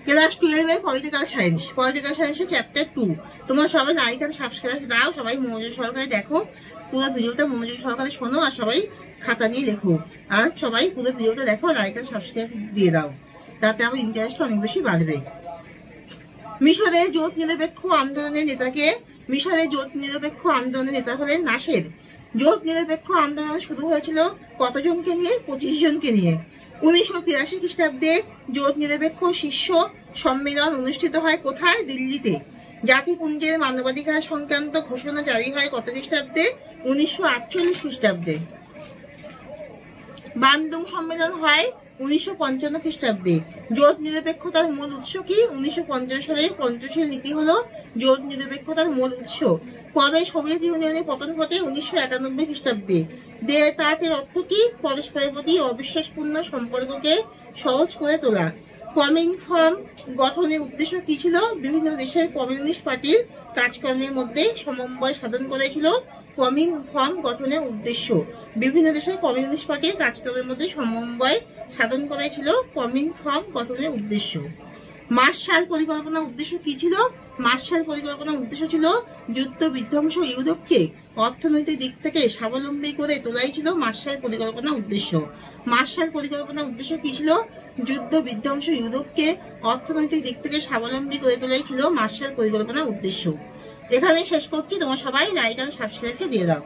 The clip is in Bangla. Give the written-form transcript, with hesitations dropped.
ক্লাস 12 এর পলিটিক্যাল সায়েন্সের চ্যাপ্টার 2। তোমরা সবাই লাইক আর সাবস্ক্রাইব দাও, সবাই মনোযোগ সহকারে দেখো, পুরো ভিডিওটা মনোযোগ সহকারে শোনো, আর সবাই খাতা নিয়ে লেখো, আর সবাই পুরো ভিডিওটা দেখো, লাইক আর সাবস্ক্রাইব দিয়ে দাও, তাতে আমার ইন্টারেস্ট অনেক বেশি বাড়বে। মিশরের জোট নিরপেক্ষ আন্দোলনের নেতা হলেন নাসের। জোট নিরপেক্ষ আন্দোলন শুরু হয়েছিল কতজনকে নিয়ে? 25 জনকে নিয়ে। 1983 খ্রিস্টাব্দে জোট নিরপেক্ষ শীর্ষ সম্মেলন অনুষ্ঠিত হয় কোথায়? দিল্লিতে। জাতিপুঞ্জের মানবাধিকার সংক্রান্ত ঘোষণা জারি হয় কত খ্রিস্টাব্দে? 1948 খ্রিস্টাব্দে। বান্দুং সম্মেলন হয় 1955 খ্রিস্টাব্দে। জোট নিরপেক্ষতার মূল উৎস কি? 1950 সালে পঞ্চশীল নীতি হলো জোট নিরপেক্ষতার মূল উৎস। কবে সোভিয়েত ইউনিয়নের পতন ঘটে? 1991 খ্রিস্টাব্দে। তার অর্থ কি? পরস্পরের প্রতি অবিশ্বাসপূর্ণ সম্পর্ককে সহজ করে তোলা। কমিনফর্ম গঠনের উদ্দেশ্য কি ছিল? বিভিন্ন দেশের কমিউনিস্ট পার্টির কাজকর্মের মধ্যে সমন্বয় সাধন করেছিল। কমিনফর্ম গঠনের উদ্দেশ্য বিভিন্ন দেশের কমিউনিস্ট পার্টির কাজকর্মের মধ্যে সমন্বয় সাধন করেছিল কমিনফর্ম গঠনের উদ্দেশ্য। মার্শাল পরিকল্পনার উদ্দেশ্য কি ছিল? মার্শাল পরিকল্পনার উদ্দেশ্য ছিল যুদ্ধ বিধ্বংস ইউরোপকে অর্থনৈতিক দিক থেকে স্বাবলম্বী করে তোলাই ছিল মার্শাল পরিকল্পনার উদ্দেশ্য। মার্শাল পরিকল্পনার উদ্দেশ্য কি ছিল? যুদ্ধ বিধ্বংস ইউরোপকে অর্থনৈতিক দিক থেকে স্বাবলম্বী করে তোলাই ছিল মার্শাল পরিকল্পনার উদ্দেশ্য। এখানেই শেষ করছি, তোমরা সবাই লাইক আর সাবস্ক্রাইব দিয়ে দাও।